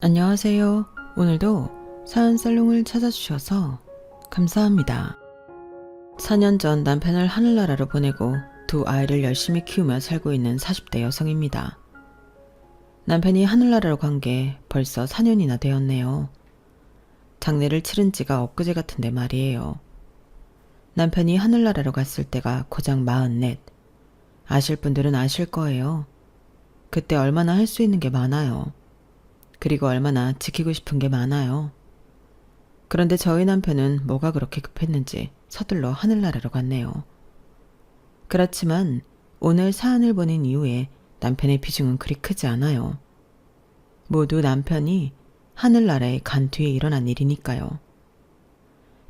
안녕하세요. 오늘도 사연살롱을 찾아주셔서 감사합니다. 4년 전 남편을 하늘나라로 보내고 두 아이를 열심히 키우며 살고 있는 40대 여성입니다. 남편이 하늘나라로 간 게 벌써 4년이나 되었네요. 장례를 치른 지가 엊그제 같은데 말이에요. 남편이 하늘나라로 갔을 때가 고작 44. 아실 분들은 아실 거예요. 그때 얼마나 할 수 있는 게 많아요. 그리고 얼마나 지키고 싶은 게 많아요. 그런데 저희 남편은 뭐가 그렇게 급했는지 서둘러 하늘나라로 갔네요. 그렇지만 오늘 사연을 보낸 이후에 남편의 비중은 그리 크지 않아요. 모두 남편이 하늘나라에 간 뒤에 일어난 일이니까요.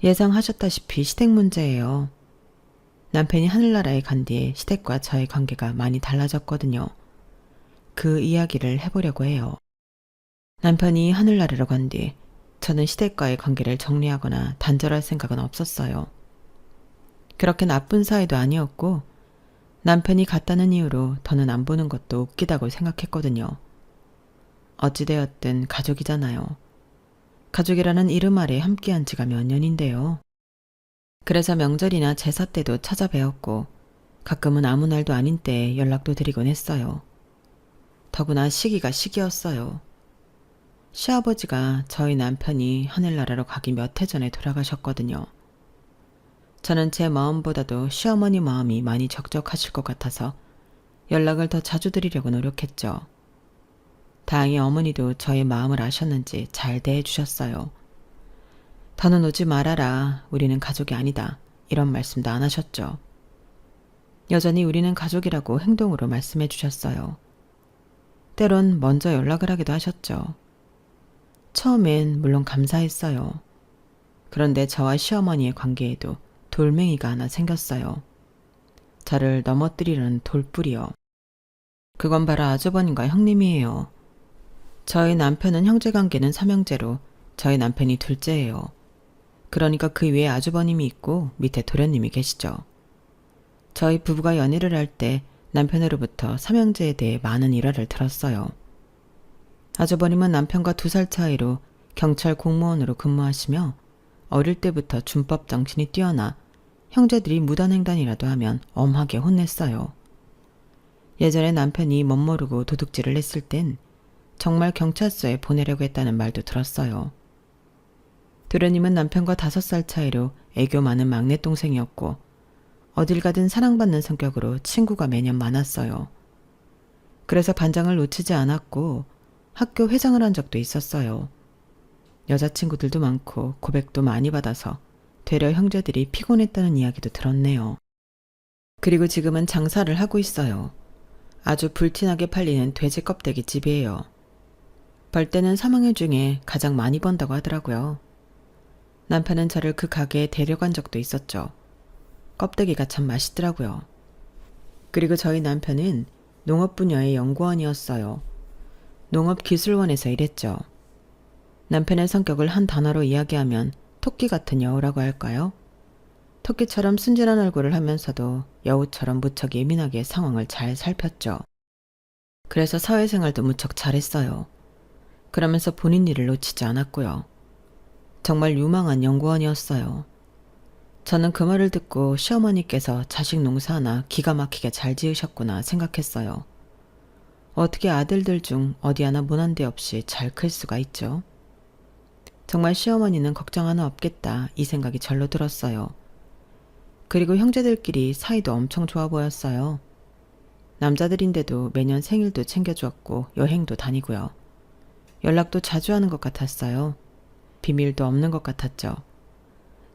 예상하셨다시피 시댁 문제예요. 남편이 하늘나라에 간 뒤에 시댁과 저의 관계가 많이 달라졌거든요. 그 이야기를 해보려고 해요. 남편이 하늘나라로 간 뒤 저는 시댁과의 관계를 정리하거나 단절할 생각은 없었어요. 그렇게 나쁜 사이도 아니었고 남편이 갔다는 이유로 더는 안 보는 것도 웃기다고 생각했거든요. 어찌되었든 가족이잖아요. 가족이라는 이름 아래 함께한 지가 몇 년인데요. 그래서 명절이나 제사 때도 찾아뵈었고 가끔은 아무 날도 아닌 때에 연락도 드리곤 했어요. 더구나 시기가 시기였어요. 시아버지가 저희 남편이 하늘나라로 가기 몇 해 전에 돌아가셨거든요. 저는 제 마음보다도 시어머니 마음이 많이 적적하실 것 같아서 연락을 더 자주 드리려고 노력했죠. 다행히 어머니도 저의 마음을 아셨는지 잘 대해주셨어요. 더는 오지 말아라. 우리는 가족이 아니다. 이런 말씀도 안 하셨죠. 여전히 우리는 가족이라고 행동으로 말씀해 주셨어요. 때론 먼저 연락을 하기도 하셨죠. 처음엔 물론 감사했어요. 그런데 저와 시어머니의 관계에도 돌멩이가 하나 생겼어요. 저를 넘어뜨리려는 돌뿌리요. 그건 바로 아주버님과 형님이에요. 저희 남편은 형제관계는 삼형제로 저희 남편이 둘째예요. 그러니까 그 위에 아주버님이 있고 밑에 도련님이 계시죠. 저희 부부가 연애를 할 때 남편으로부터 삼형제에 대해 많은 일화를 들었어요. 아주버님은 남편과 2살 차이로 경찰 공무원으로 근무하시며 어릴 때부터 준법 정신이 뛰어나 형제들이 무단횡단이라도 하면 엄하게 혼냈어요. 예전에 남편이 멋모르고 도둑질을 했을 땐 정말 경찰서에 보내려고 했다는 말도 들었어요. 도련님은 남편과 5살 차이로 애교 많은 막내 동생이었고 어딜 가든 사랑받는 성격으로 친구가 매년 많았어요. 그래서 반장을 놓치지 않았고 학교 회장을 한 적도 있었어요. 여자친구들도 많고 고백도 많이 받아서 되려 형제들이 피곤했다는 이야기도 들었네요. 그리고 지금은 장사를 하고 있어요. 아주 불티나게 팔리는 돼지 껍데기 집이에요. 벌 때는 3학년 중에 가장 많이 번다고 하더라고요. 남편은 저를 그 가게에 데려간 적도 있었죠. 껍데기가 참 맛있더라고요. 그리고 저희 남편은 농업 분야의 연구원이었어요. 농업기술원에서 일했죠. 남편의 성격을 한 단어로 이야기하면 토끼 같은 여우라고 할까요? 토끼처럼 순진한 얼굴을 하면서도 여우처럼 무척 예민하게 상황을 잘 살폈죠. 그래서 사회생활도 무척 잘했어요. 그러면서 본인 일을 놓치지 않았고요. 정말 유망한 연구원이었어요. 저는 그 말을 듣고 시어머니께서 자식 농사 하나 기가 막히게 잘 지으셨구나 생각했어요. 어떻게 아들들 중 어디 하나 모난 데 없이 잘 클 수가 있죠? 정말 시어머니는 걱정 하나 없겠다 이 생각이 절로 들었어요. 그리고 형제들끼리 사이도 엄청 좋아 보였어요. 남자들인데도 매년 생일도 챙겨주었고 여행도 다니고요. 연락도 자주 하는 것 같았어요. 비밀도 없는 것 같았죠.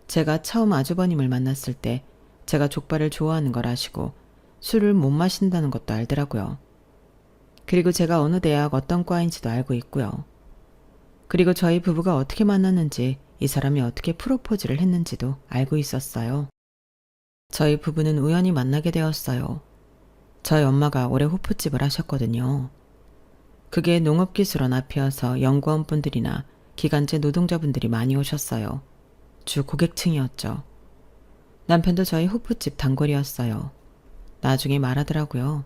제가 처음 아주버님을 만났을 때 제가 족발을 좋아하는 걸 아시고 술을 못 마신다는 것도 알더라고요. 그리고 제가 어느 대학 어떤 과인지도 알고 있고요. 그리고 저희 부부가 어떻게 만났는지 이 사람이 어떻게 프로포즈를 했는지도 알고 있었어요. 저희 부부는 우연히 만나게 되었어요. 저희 엄마가 올해 호프집을 하셨거든요. 그게 농업기술원 앞이어서 연구원분들이나 기간제 노동자분들이 많이 오셨어요. 주 고객층이었죠. 남편도 저희 호프집 단골이었어요. 나중에 말하더라고요.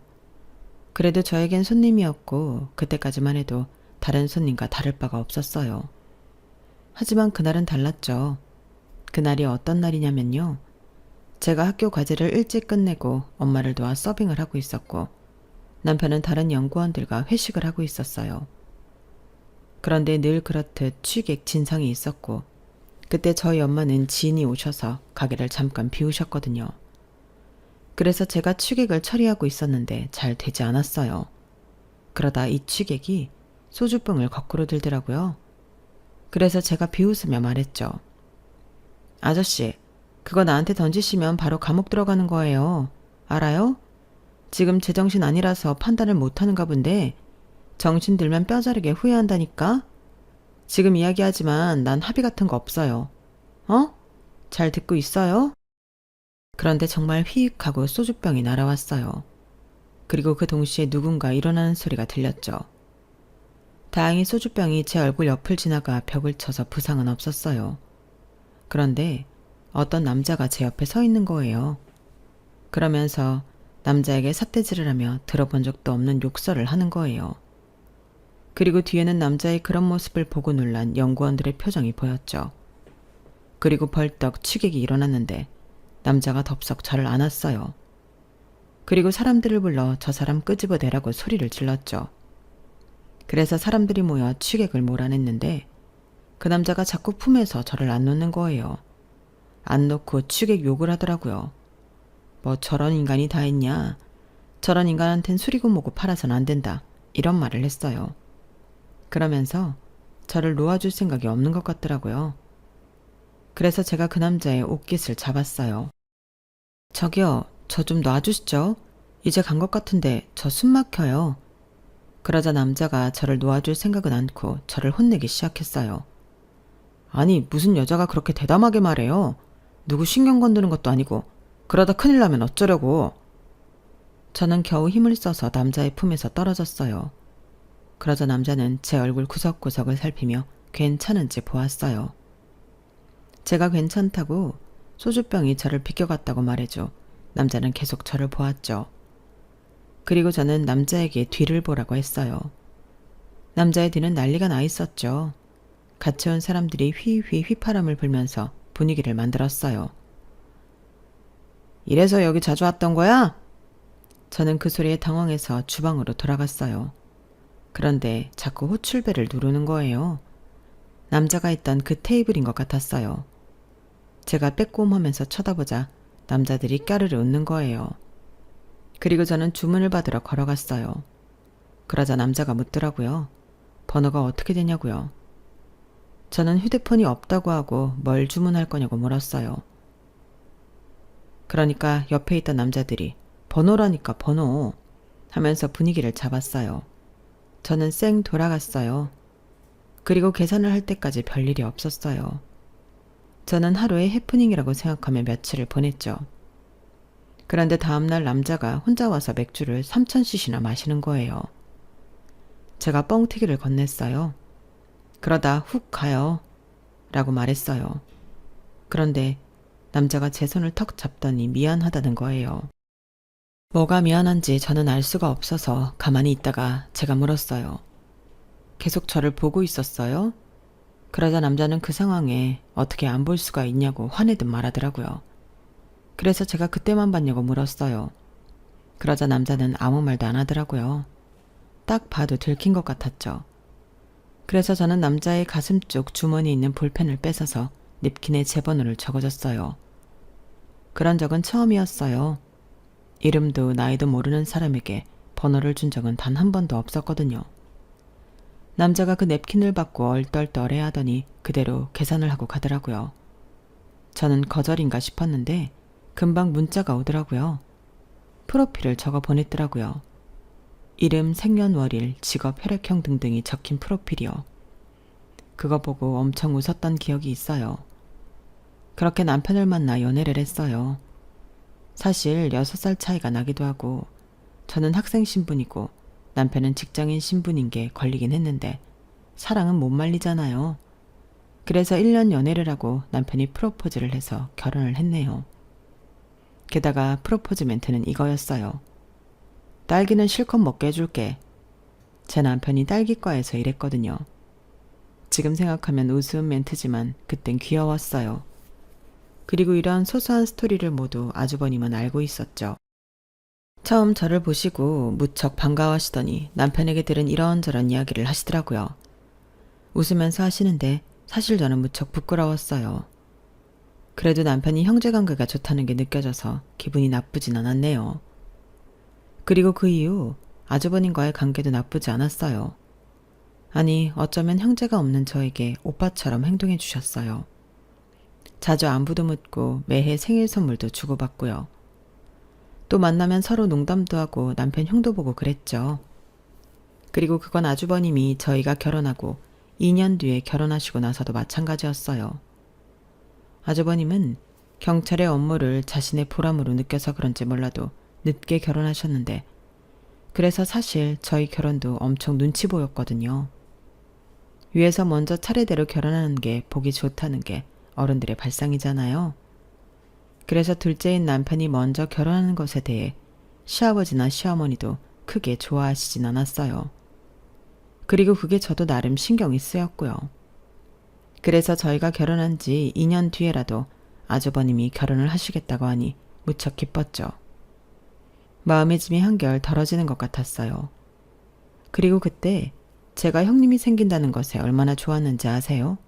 그래도 저에겐 손님이었고 그때까지만 해도 다른 손님과 다를 바가 없었어요. 하지만 그날은 달랐죠. 그날이 어떤 날이냐면요. 제가 학교 과제를 일찍 끝내고 엄마를 도와 서빙을 하고 있었고 남편은 다른 연구원들과 회식을 하고 있었어요. 그런데 늘 그렇듯 취객 진상이 있었고 그때 저희 엄마는 지인이 오셔서 가게를 잠깐 비우셨거든요. 그래서 제가 취객을 처리하고 있었는데 잘 되지 않았어요. 그러다 이 취객이 소주병을 거꾸로 들더라고요. 그래서 제가 비웃으며 말했죠. 아저씨, 그거 나한테 던지시면 바로 감옥 들어가는 거예요. 알아요? 지금 제정신 아니라서 판단을 못하는가 본데 정신 들면 뼈저리게 후회한다니까? 지금 이야기하지만 난 합의 같은 거 없어요. 어? 잘 듣고 있어요? 그런데 정말 휘익 하고 소주병이 날아왔어요. 그리고 그 동시에 누군가 일어나는 소리가 들렸죠. 다행히 소주병이 제 얼굴 옆을 지나가 벽을 쳐서 부상은 없었어요. 그런데 어떤 남자가 제 옆에 서 있는 거예요. 그러면서 남자에게 삿대질을 하며 들어본 적도 없는 욕설을 하는 거예요. 그리고 뒤에는 남자의 그런 모습을 보고 놀란 연구원들의 표정이 보였죠. 그리고 벌떡 취객이 일어났는데 남자가 덥석 저를 안았어요. 그리고 사람들을 불러 저 사람 끄집어내라고 소리를 질렀죠. 그래서 사람들이 모여 취객을 몰아냈는데 그 남자가 자꾸 품에서 저를 안 놓는 거예요. 안 놓고 취객 욕을 하더라고요. 뭐 저런 인간이 다 있냐. 저런 인간한텐 술이고 뭐고 팔아선 안 된다. 이런 말을 했어요. 그러면서 저를 놓아줄 생각이 없는 것 같더라고요. 그래서 제가 그 남자의 옷깃을 잡았어요. 저기요, 저 좀 놔주시죠. 이제 간 것 같은데 저 숨 막혀요. 그러자 남자가 저를 놓아줄 생각은 않고 저를 혼내기 시작했어요. 아니, 무슨 여자가 그렇게 대담하게 말해요. 누구 신경 건드는 것도 아니고 그러다 큰일 나면 어쩌려고. 저는 겨우 힘을 써서 남자의 품에서 떨어졌어요. 그러자 남자는 제 얼굴 구석구석을 살피며 괜찮은지 보았어요. 제가 괜찮다고 소주병이 저를 비껴갔다고 말해줘 남자는 계속 저를 보았죠. 그리고 저는 남자에게 뒤를 보라고 했어요. 남자의 뒤는 난리가 나 있었죠. 같이 온 사람들이 휘휘 휘파람을 불면서 분위기를 만들었어요. 이래서 여기 자주 왔던 거야? 저는 그 소리에 당황해서 주방으로 돌아갔어요. 그런데 자꾸 호출벨을 누르는 거예요. 남자가 있던 그 테이블인 것 같았어요. 제가 빼꼼하면서 쳐다보자 남자들이 까르르 웃는 거예요. 그리고 저는 주문을 받으러 걸어갔어요. 그러자 남자가 묻더라고요. 번호가 어떻게 되냐고요. 저는 휴대폰이 없다고 하고 뭘 주문할 거냐고 물었어요. 그러니까 옆에 있던 남자들이 번호라니까 번호 하면서 분위기를 잡았어요. 저는 쌩 돌아갔어요. 그리고 계산을 할 때까지 별일이 없었어요. 저는 하루의 해프닝이라고 생각하며 며칠을 보냈죠. 그런데 다음날 남자가 혼자 와서 맥주를 3000cc나 마시는 거예요. 제가 뻥튀기를 건넸어요. 그러다 훅 가요. 라고 말했어요. 그런데 남자가 제 손을 턱 잡더니 미안하다는 거예요. 뭐가 미안한지 저는 알 수가 없어서 가만히 있다가 제가 물었어요. 계속 저를 보고 있었어요? 그러자 남자는 그 상황에 어떻게 안 볼 수가 있냐고 화내듯 말하더라고요. 그래서 제가 그때만 봤냐고 물었어요. 그러자 남자는 아무 말도 안 하더라고요. 딱 봐도 들킨 것 같았죠. 그래서 저는 남자의 가슴 쪽 주머니에 있는 볼펜을 뺏어서 냅킨에 제 번호를 적어줬어요. 그런 적은 처음이었어요. 이름도 나이도 모르는 사람에게 번호를 준 적은 단 한 번도 없었거든요. 남자가 그 냅킨을 받고 얼떨떨해하더니 그대로 계산을 하고 가더라고요. 저는 거절인가 싶었는데 금방 문자가 오더라고요. 프로필을 적어 보냈더라고요. 이름, 생년월일, 직업, 혈액형 등등이 적힌 프로필이요. 그거 보고 엄청 웃었던 기억이 있어요. 그렇게 남편을 만나 연애를 했어요. 사실 6살 차이가 나기도 하고 저는 학생 신분이고 남편은 직장인 신분인 게 걸리긴 했는데 사랑은 못 말리잖아요. 그래서 1년 연애를 하고 남편이 프로포즈를 해서 결혼을 했네요. 게다가 프로포즈 멘트는 이거였어요. 딸기는 실컷 먹게 해줄게. 제 남편이 딸기과에서 일했거든요. 지금 생각하면 우스운 멘트지만 그땐 귀여웠어요. 그리고 이러한 소소한 스토리를 모두 아주버님은 알고 있었죠. 처음 저를 보시고 무척 반가워하시더니 남편에게 들은 이런저런 이야기를 하시더라고요. 웃으면서 하시는데 사실 저는 무척 부끄러웠어요. 그래도 남편이 형제관계가 좋다는 게 느껴져서 기분이 나쁘진 않았네요. 그리고 그 이후 아주버님과의 관계도 나쁘지 않았어요. 아니, 어쩌면 형제가 없는 저에게 오빠처럼 행동해 주셨어요. 자주 안부도 묻고 매해 생일 선물도 주고받고요. 또 만나면 서로 농담도 하고 남편 형도 보고 그랬죠. 그리고 그건 아주버님이 저희가 결혼하고 2년 뒤에 결혼하시고 나서도 마찬가지였어요. 아주버님은 경찰의 업무를 자신의 보람으로 느껴서 그런지 몰라도 늦게 결혼하셨는데 그래서 사실 저희 결혼도 엄청 눈치 보였거든요. 위에서 먼저 차례대로 결혼하는 게 보기 좋다는 게 어른들의 발상이잖아요. 그래서 둘째인 남편이 먼저 결혼하는 것에 대해 시아버지나 시어머니도 크게 좋아하시진 않았어요. 그리고 그게 저도 나름 신경이 쓰였고요. 그래서 저희가 결혼한 지 2년 뒤에라도 아주버님이 결혼을 하시겠다고 하니 무척 기뻤죠. 마음의 짐이 한결 덜어지는 것 같았어요. 그리고 그때 제가 형님이 생긴다는 것에 얼마나 좋았는지 아세요?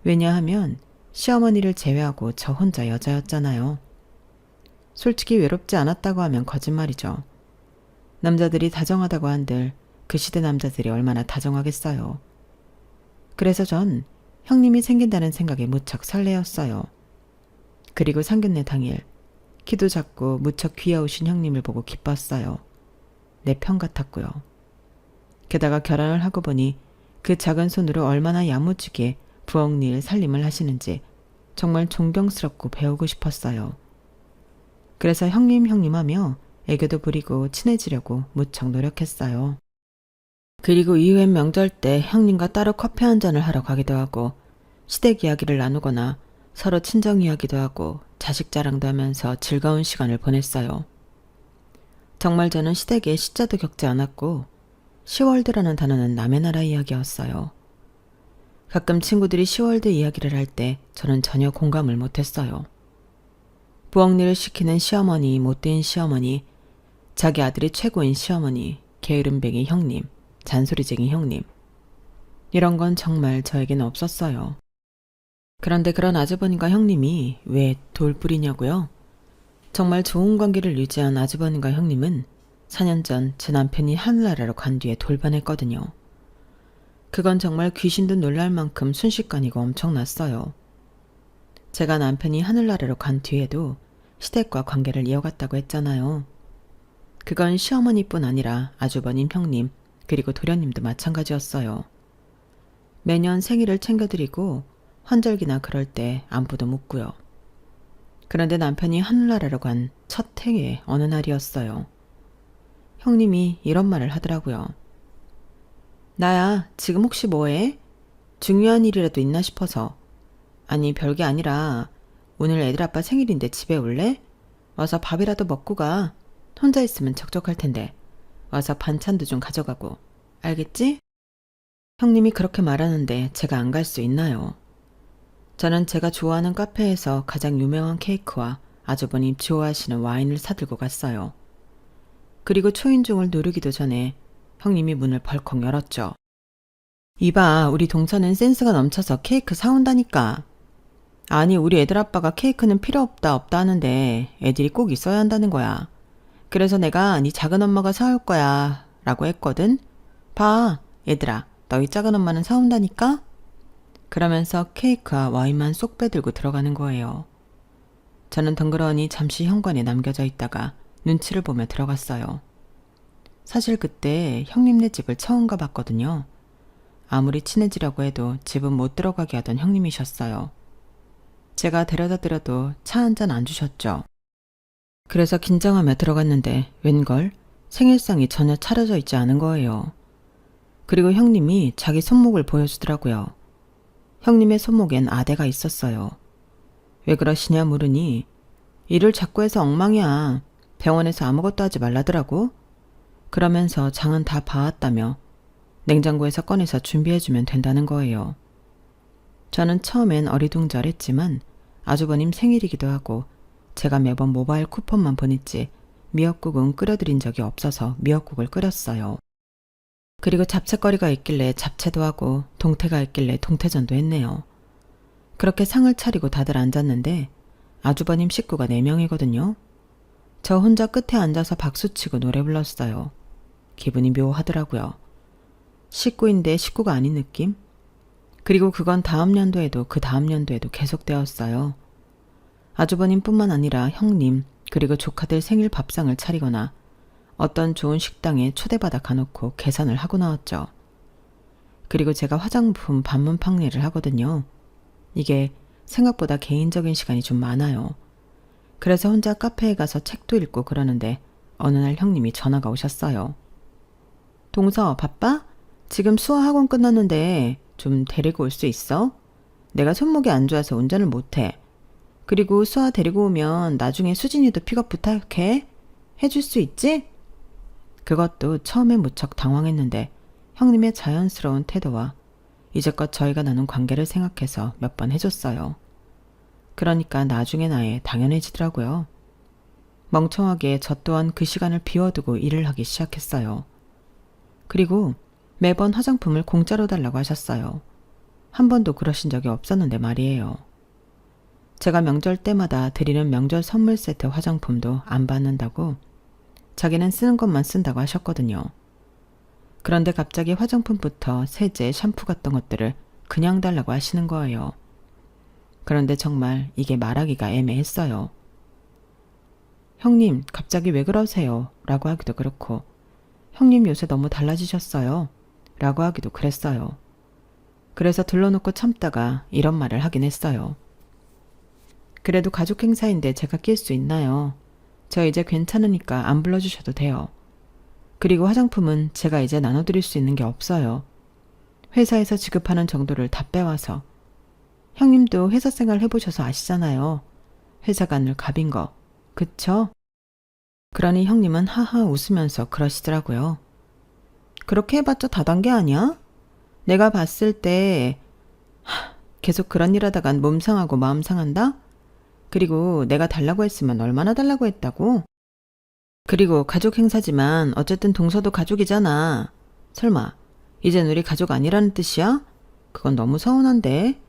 왜냐하면 시어머니를 제외하고 저 혼자 여자였잖아요. 솔직히 외롭지 않았다고 하면 거짓말이죠. 남자들이 다정하다고 한들 그 시대 남자들이 얼마나 다정하겠어요. 그래서 전 형님이 생긴다는 생각에 무척 설레었어요. 그리고 상견례 당일 키도 작고 무척 귀여우신 형님을 보고 기뻤어요. 내 편 같았고요. 게다가 결혼을 하고 보니 그 작은 손으로 얼마나 야무지게 부엌일 살림을 하시는지 정말 존경스럽고 배우고 싶었어요. 그래서 형님 하며 애교도 부리고 친해지려고 무척 노력했어요. 그리고 이후엔 명절 때 형님과 따로 커피 한 잔을 하러 가기도 하고 시댁 이야기를 나누거나 서로 친정 이야기도 하고 자식 자랑도 하면서 즐거운 시간을 보냈어요. 정말 저는 시댁에 시자도 겪지 않았고 시월드라는 단어는 남의 나라 이야기였어요. 가끔 친구들이 시월드 이야기를 할 때 저는 전혀 공감을 못했어요. 부엌일을 시키는 시어머니, 못된 시어머니, 자기 아들이 최고인 시어머니, 게으름뱅이 형님, 잔소리쟁이 형님. 이런 건 정말 저에게는 없었어요. 그런데 그런 아주버님과 형님이 왜 돌뿌리냐고요? 정말 좋은 관계를 유지한 아주버님과 형님은 4년 전 제 남편이 하늘나라로 간 뒤에 돌변했거든요. 그건 정말 귀신도 놀랄 만큼 순식간이고 엄청났어요. 제가 남편이 하늘나라로 간 뒤에도 시댁과 관계를 이어갔다고 했잖아요. 그건 시어머니뿐 아니라 아주버님, 형님, 그리고 도련님도 마찬가지였어요. 매년 생일을 챙겨드리고 환절기나 그럴 때 안부도 묻고요. 그런데 남편이 하늘나라로 간 첫 해의 어느 날이었어요. 형님이 이런 말을 하더라고요. 나야, 지금 혹시 뭐해? 중요한 일이라도 있나 싶어서. 아니, 별게 아니라 오늘 애들 아빠 생일인데 집에 올래? 와서 밥이라도 먹고 가. 혼자 있으면 적적할 텐데. 와서 반찬도 좀 가져가고. 알겠지? 형님이 그렇게 말하는데 제가 안 갈 수 있나요? 저는 제가 좋아하는 카페에서 가장 유명한 케이크와 아주버님 좋아하시는 와인을 사들고 갔어요. 그리고 초인종을 누르기도 전에 형님이 문을 벌컥 열었죠. 이봐, 우리 동서는 센스가 넘쳐서 케이크 사온다니까. 아니, 우리 애들 아빠가 케이크는 필요 없다 하는데 애들이 꼭 있어야 한다는 거야. 그래서 내가 네 작은 엄마가 사올 거야 라고 했거든. 봐, 얘들아, 너희 작은 엄마는 사온다니까? 그러면서 케이크와 와인만 쏙 빼들고 들어가는 거예요. 저는 덩그러니 잠시 현관에 남겨져 있다가 눈치를 보며 들어갔어요. 사실 그때 형님네 집을 처음 가봤거든요. 아무리 친해지려고 해도 집은 못 들어가게 하던 형님이셨어요. 제가 데려다 드려도 차 한 잔 안 주셨죠. 그래서 긴장하며 들어갔는데 웬걸 생일상이 전혀 차려져 있지 않은 거예요. 그리고 형님이 자기 손목을 보여주더라고요. 형님의 손목엔 아대가 있었어요. 왜 그러시냐 물으니 일을 자꾸 해서 엉망이야. 병원에서 아무것도 하지 말라더라고. 그러면서 장은 다 봐왔다며 냉장고에서 꺼내서 준비해주면 된다는 거예요. 저는 처음엔 어리둥절했지만 아주버님 생일이기도 하고 제가 매번 모바일 쿠폰만 보냈지 미역국은 끓여드린 적이 없어서 미역국을 끓였어요. 그리고 잡채거리가 있길래 잡채도 하고 동태가 있길래 동태전도 했네요. 그렇게 상을 차리고 다들 앉았는데 아주버님 식구가 4명이거든요. 저 혼자 끝에 앉아서 박수치고 노래 불렀어요. 기분이 묘하더라고요. 식구인데 식구가 아닌 느낌? 그리고 그건 다음 연도에도 그 다음 연도에도 계속되었어요. 아주버님뿐만 아니라 형님 그리고 조카들 생일 밥상을 차리거나 어떤 좋은 식당에 초대받아 가놓고 계산을 하고 나왔죠. 그리고 제가 화장품 반문 판매를 하거든요. 이게 생각보다 개인적인 시간이 좀 많아요. 그래서 혼자 카페에 가서 책도 읽고 그러는데 어느 날 형님이 전화가 오셨어요. 동서 바빠? 지금 수화학원 끝났는데 좀 데리고 올 수 있어? 내가 손목이 안 좋아서 운전을 못해. 그리고 수아 데리고 오면 나중에 수진이도 픽업 부탁해. 해줄 수 있지? 그것도 처음엔 무척 당황했는데 형님의 자연스러운 태도와 이제껏 저희가 나눈 관계를 생각해서 몇 번 해줬어요. 그러니까 나중에 나에 당연해지더라고요. 멍청하게 저 또한 그 시간을 비워두고 일을 하기 시작했어요. 그리고 매번 화장품을 공짜로 달라고 하셨어요. 한 번도 그러신 적이 없었는데 말이에요. 제가 명절 때마다 드리는 명절 선물 세트 화장품도 안 받는다고 자기는 쓰는 것만 쓴다고 하셨거든요. 그런데 갑자기 화장품부터 세제, 샴푸 같은 것들을 그냥 달라고 하시는 거예요. 그런데 정말 이게 말하기가 애매했어요. 형님, 갑자기 왜 그러세요? 라고 하기도 그렇고 형님 요새 너무 달라지셨어요. 라고 하기도 그랬어요. 그래서 둘러놓고 참다가 이런 말을 하긴 했어요. 그래도 가족 행사인데 제가 낄 수 있나요? 저 이제 괜찮으니까 안 불러주셔도 돼요. 그리고 화장품은 제가 이제 나눠드릴 수 있는 게 없어요. 회사에서 지급하는 정도를 다 빼와서. 형님도 회사 생활 해보셔서 아시잖아요. 회사가 늘 갑인 거. 그쵸? 그러니 형님은 하하 웃으면서 그러시더라고요. 그렇게 해봤자 다단계 아니야? 내가 봤을 때 계속 그런 일 하다간 몸 상하고 마음 상한다? 그리고 내가 달라고 했으면 얼마나 달라고 했다고? 그리고 가족 행사지만 어쨌든 동서도 가족이잖아. 설마 이젠 우리 가족 아니라는 뜻이야? 그건 너무 서운한데.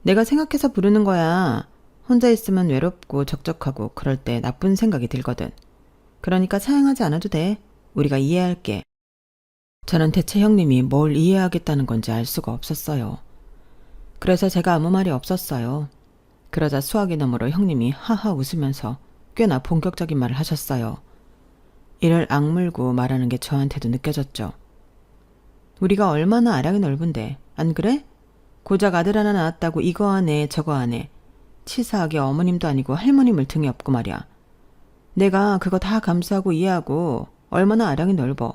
내가 생각해서 부르는 거야. 혼자 있으면 외롭고 적적하고 그럴 때 나쁜 생각이 들거든. 그러니까 사양하지 않아도 돼. 우리가 이해할게. 저는 대체 형님이 뭘 이해하겠다는 건지 알 수가 없었어요. 그래서 제가 아무 말이 없었어요. 그러자 수화기 너머로 형님이 하하 웃으면서 꽤나 본격적인 말을 하셨어요. 이를 악물고 말하는 게 저한테도 느껴졌죠. 우리가 얼마나 아량이 넓은데 안 그래? 고작 아들 하나 낳았다고 이거 하네 저거 하네. 치사하게 어머님도 아니고 할머님을 등에 업고 말이야. 내가 그거 다 감수하고 이해하고 얼마나 아량이 넓어.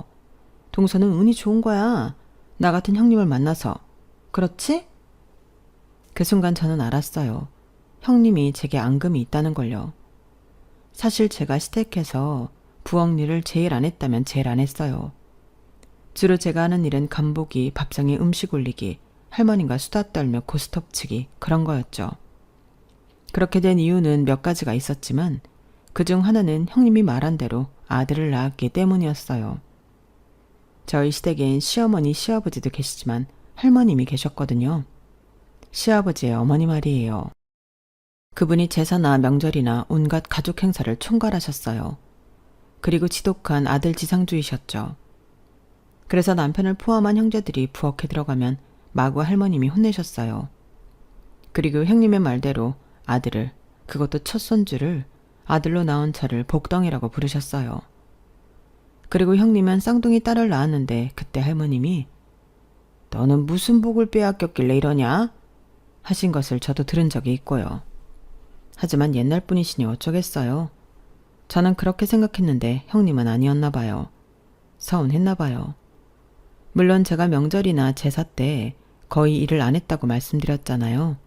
동서는 운이 좋은 거야. 나 같은 형님을 만나서. 그렇지? 그 순간 저는 알았어요. 형님이 제게 앙금이 있다는 걸요. 사실 제가 시댁에서 부엌 일을 제일 안 했다면 제일 안 했어요. 주로 제가 하는 일은 간보기, 밥상에 음식 올리기, 할머님과 수다 떨며 고스톱 치기 그런 거였죠. 그렇게 된 이유는 몇 가지가 있었지만 그중 하나는 형님이 말한 대로 아들을 낳았기 때문이었어요. 저희 시댁엔 시어머니, 시아버지도 계시지만 할머님이 계셨거든요. 시아버지의 어머니 말이에요. 그분이 제사나 명절이나 온갖 가족 행사를 총괄하셨어요. 그리고 지독한 아들 지상주의셨죠. 그래서 남편을 포함한 형제들이 부엌에 들어가면 마구 할머님이 혼내셨어요. 그리고 형님의 말대로 아들을, 그것도 첫 손주를 아들로 낳은 저를 복덩이라고 부르셨어요. 그리고 형님은 쌍둥이 딸을 낳았는데 그때 할머님이 너는 무슨 복을 빼앗겼길래 이러냐? 하신 것을 저도 들은 적이 있고요. 하지만 옛날 분이시니 어쩌겠어요. 저는 그렇게 생각했는데 형님은 아니었나 봐요. 서운했나 봐요. 물론 제가 명절이나 제사 때 거의 일을 안 했다고 말씀드렸잖아요.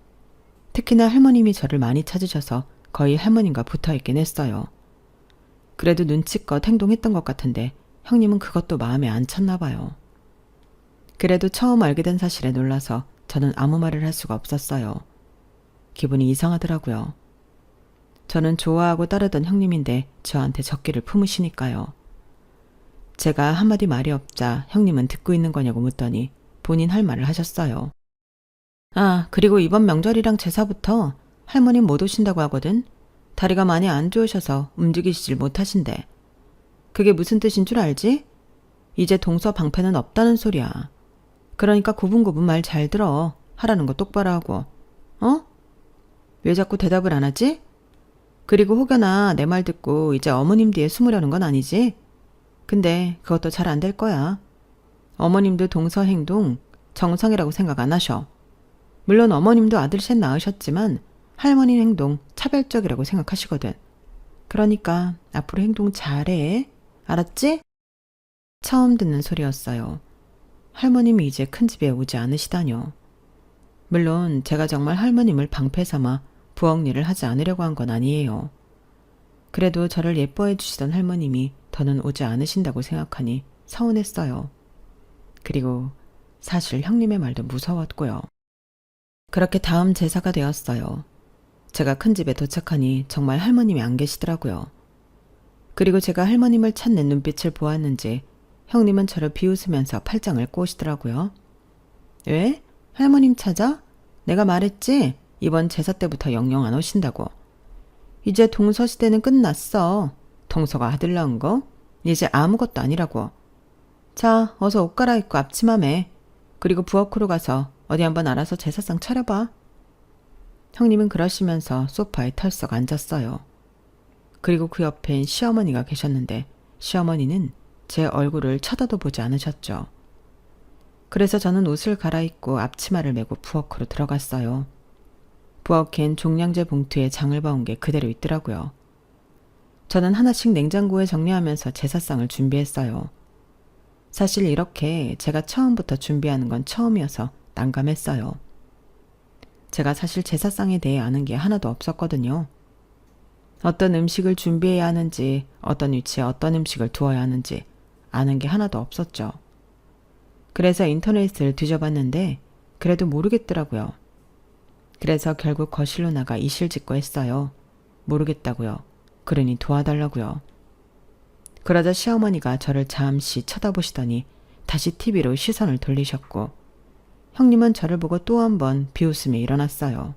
특히나 할머님이 저를 많이 찾으셔서 거의 할머님과 붙어있긴 했어요. 그래도 눈치껏 행동했던 것 같은데 형님은 그것도 마음에 안 찼나 봐요. 그래도 처음 알게 된 사실에 놀라서 저는 아무 말을 할 수가 없었어요. 기분이 이상하더라고요. 저는 좋아하고 따르던 형님인데 저한테 적기를 품으시니까요. 제가 한마디 말이 없자 형님은 듣고 있는 거냐고 묻더니 본인 할 말을 하셨어요. 아, 그리고 이번 명절이랑 제사부터 할머님 못 오신다고 하거든. 다리가 많이 안 좋으셔서 움직이시질 못하신대. 그게 무슨 뜻인 줄 알지? 이제 동서 방패는 없다는 소리야. 그러니까 고분고분 말 잘 들어. 하라는 거 똑바로 하고. 어? 왜 자꾸 대답을 안 하지? 그리고 혹여나 내 말 듣고 이제 어머님 뒤에 숨으려는 건 아니지? 근데 그것도 잘 안 될 거야. 어머님도 동서 행동 정상이라고 생각 안 하셔. 물론 어머님도 아들 셋 낳으셨지만 할머니 행동 차별적이라고 생각하시거든. 그러니까 앞으로 행동 잘해. 알았지? 처음 듣는 소리였어요. 할머님이 이제 큰 집에 오지 않으시다뇨. 물론 제가 정말 할머님을 방패 삼아 부엌 일을 하지 않으려고 한 건 아니에요. 그래도 저를 예뻐해 주시던 할머님이 더는 오지 않으신다고 생각하니 서운했어요. 그리고 사실 형님의 말도 무서웠고요. 그렇게 다음 제사가 되었어요. 제가 큰 집에 도착하니 정말 할머님이 안 계시더라고요. 그리고 제가 할머님을 찾는 눈빛을 보았는지 형님은 저를 비웃으면서 팔짱을 꼬시더라고요. 왜? 할머님 찾아? 내가 말했지? 이번 제사 때부터 영영 안 오신다고. 이제 동서 시대는 끝났어. 동서가 아들 낳은 거? 이제 아무것도 아니라고. 자, 어서 옷 갈아입고 앞치마 매. 그리고 부엌으로 가서 어디 한번 알아서 제사상 차려봐. 형님은 그러시면서 소파에 털썩 앉았어요. 그리고 그 옆엔 시어머니가 계셨는데 시어머니는 제 얼굴을 쳐다도 보지 않으셨죠. 그래서 저는 옷을 갈아입고 앞치마를 메고 부엌으로 들어갔어요. 부엌엔 종량제 봉투에 장을 봐온 게 그대로 있더라고요. 저는 하나씩 냉장고에 정리하면서 제사상을 준비했어요. 사실 이렇게 제가 처음부터 준비하는 건 처음이어서 난감했어요. 제가 사실 제사상에 대해 아는 게 하나도 없었거든요. 어떤 음식을 준비해야 하는지, 어떤 위치에 어떤 음식을 두어야 하는지 아는 게 하나도 없었죠. 그래서 인터넷을 뒤져봤는데 그래도 모르겠더라고요. 그래서 결국 거실로 나가 이실 짓고 했어요. 모르겠다고요. 그러니 도와달라고요. 그러자 시어머니가 저를 잠시 쳐다보시더니 다시 TV로 시선을 돌리셨고 형님은 저를 보고 또 한 번 비웃으며 일어났어요.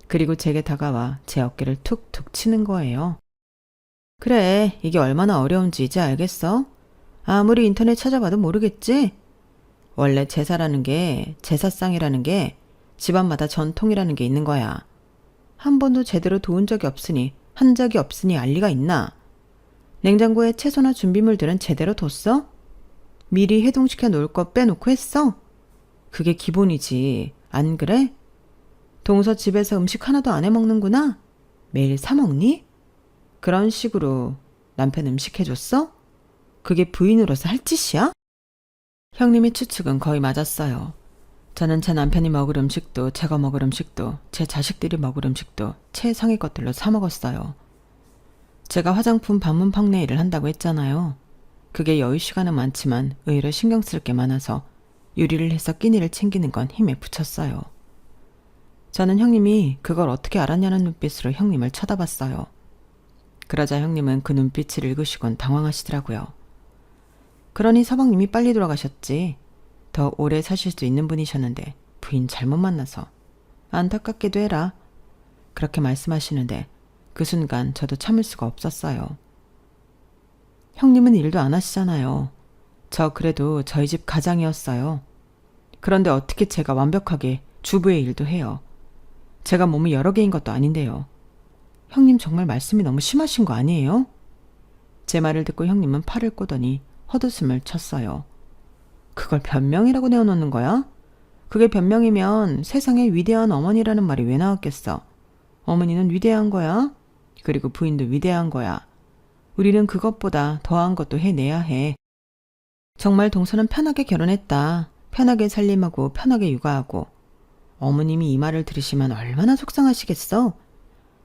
그리고 제게 다가와 제 어깨를 툭툭 치는 거예요. 그래, 이게 얼마나 어려운지 이제 알겠어? 아무리 인터넷 찾아봐도 모르겠지? 원래 제사라는 게, 제사상이라는 게 집안마다 전통이라는 게 있는 거야. 한 번도 제대로 도운 적이 없으니, 한 적이 없으니 알 리가 있나? 냉장고에 채소나 준비물들은 제대로 뒀어? 미리 해동시켜 놓을 거 빼놓고 했어? 그게 기본이지. 안 그래? 동서 집에서 음식 하나도 안 해먹는구나? 매일 사 먹니? 그런 식으로 남편 음식 해줬어? 그게 부인으로서 할 짓이야? 형님의 추측은 거의 맞았어요. 저는 제 남편이 먹을 음식도 제가 먹을 음식도 제 자식들이 먹을 음식도 최상의 것들로 사 먹었어요. 제가 화장품 반문 판매 일을 한다고 했잖아요. 그게 여유 시간은 많지만 의외로 신경 쓸 게 많아서 요리를 해서 끼니를 챙기는 건 힘에 붙였어요. 저는 형님이 그걸 어떻게 알았냐는 눈빛으로 형님을 쳐다봤어요. 그러자 형님은 그 눈빛을 읽으시곤 당황하시더라고요. 그러니 서방님이 빨리 돌아가셨지. 더 오래 사실 수 있는 분이셨는데 부인 잘못 만나서. 안타깝게도 해라. 그렇게 말씀하시는데 그 순간 저도 참을 수가 없었어요. 형님은 일도 안 하시잖아요. 저 그래도 저희 집 가장이었어요. 그런데 어떻게 제가 완벽하게 주부의 일도 해요. 제가 몸이 여러 개인 것도 아닌데요. 형님 정말 말씀이 너무 심하신 거 아니에요? 제 말을 듣고 형님은 팔을 꼬더니 헛웃음을 쳤어요. 그걸 변명이라고 내어놓는 거야? 그게 변명이면 세상에 위대한 어머니라는 말이 왜 나왔겠어? 어머니는 위대한 거야. 그리고 부인도 위대한 거야. 우리는 그것보다 더한 것도 해내야 해. 정말 동서는 편하게 결혼했다. 편하게 살림하고 편하게 육아하고. 어머님이 이 말을 들으시면 얼마나 속상하시겠어?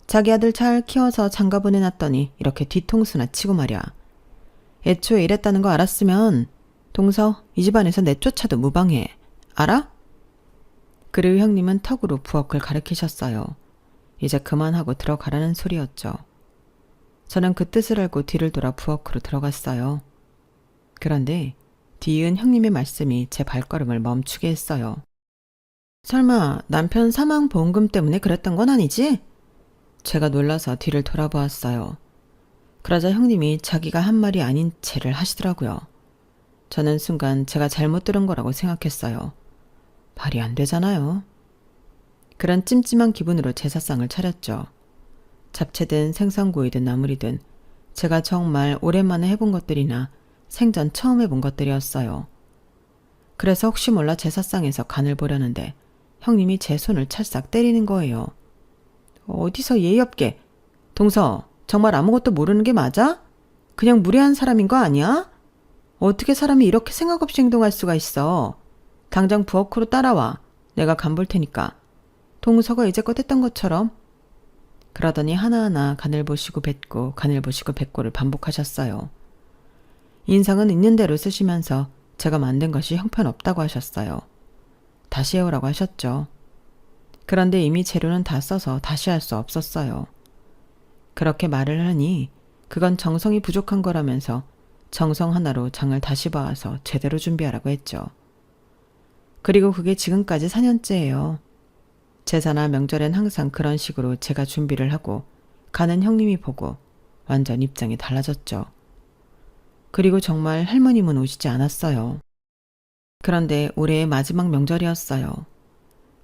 자기 아들 잘 키워서 장가 보내놨더니 이렇게 뒤통수나 치고 말이야. 애초에 이랬다는 거 알았으면 동서, 이 집안에서 내쫓아도 무방해. 알아? 그리고 형님은 턱으로 부엌을 가리키셨어요. 이제 그만하고 들어가라는 소리였죠. 저는 그 뜻을 알고 뒤를 돌아 부엌으로 들어갔어요. 그런데 뒤이은 형님의 말씀이 제 발걸음을 멈추게 했어요. 설마 남편 사망 보험금 때문에 그랬던 건 아니지? 제가 놀라서 뒤를 돌아보았어요. 그러자 형님이 자기가 한 말이 아닌 채를 하시더라고요. 저는 순간 제가 잘못 들은 거라고 생각했어요. 말이 안 되잖아요. 그런 찜찜한 기분으로 제사상을 차렸죠. 잡채든 생선구이든 나물이든 제가 정말 오랜만에 해본 것들이나 생전 처음 해본 것들이었어요. 그래서 혹시 몰라 제사상에서 간을 보려는데 형님이 제 손을 찰싹 때리는 거예요. 어디서 예의 없게. 동서, 정말 아무것도 모르는 게 맞아? 그냥 무례한 사람인 거 아니야? 어떻게 사람이 이렇게 생각 없이 행동할 수가 있어? 당장 부엌으로 따라와. 내가 간 볼 테니까. 동서가 이제껏 했던 것처럼. 그러더니 하나하나 간을 보시고 뱉고 간을 보시고 뱉고를 반복하셨어요. 인상은 있는 대로 쓰시면서 제가 만든 것이 형편없다고 하셨어요. 다시 해오라고 하셨죠. 그런데 이미 재료는 다 써서 다시 할 수 없었어요. 그렇게 말을 하니 그건 정성이 부족한 거라면서 정성 하나로 장을 다시 봐서 제대로 준비하라고 했죠. 그리고 그게 지금까지 4년째예요. 제사나 명절엔 항상 그런 식으로 제가 준비를 하고 가는 형님이 보고 완전 입장이 달라졌죠. 그리고 정말 할머님은 오시지 않았어요. 그런데 올해의 마지막 명절이었어요.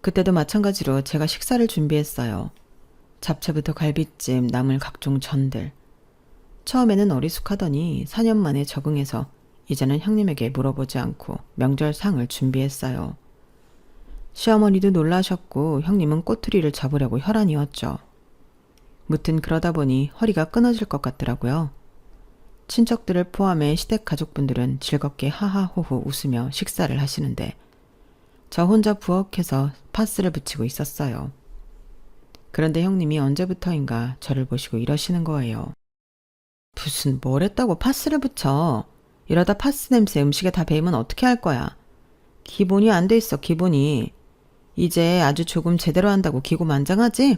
그때도 마찬가지로 제가 식사를 준비했어요. 잡채부터 갈비찜, 나물 각종 전들. 처음에는 어리숙하더니 4년 만에 적응해서 이제는 형님에게 물어보지 않고 명절상을 준비했어요. 시어머니도 놀라셨고 형님은 꼬투리를 잡으려고 혈안이었죠. 무튼 그러다 보니 허리가 끊어질 것 같더라고요. 친척들을 포함해 시댁 가족분들은 즐겁게 하하호호 웃으며 식사를 하시는데 저 혼자 부엌에서 파스를 붙이고 있었어요. 그런데 형님이 언제부터인가 저를 보시고 이러시는 거예요. 무슨 뭘 했다고 파스를 붙여. 이러다 파스 냄새 음식에 다 배이면 어떻게 할 거야. 기본이 안 돼 있어, 기본이. 이제 아주 조금 제대로 한다고 기고만장하지?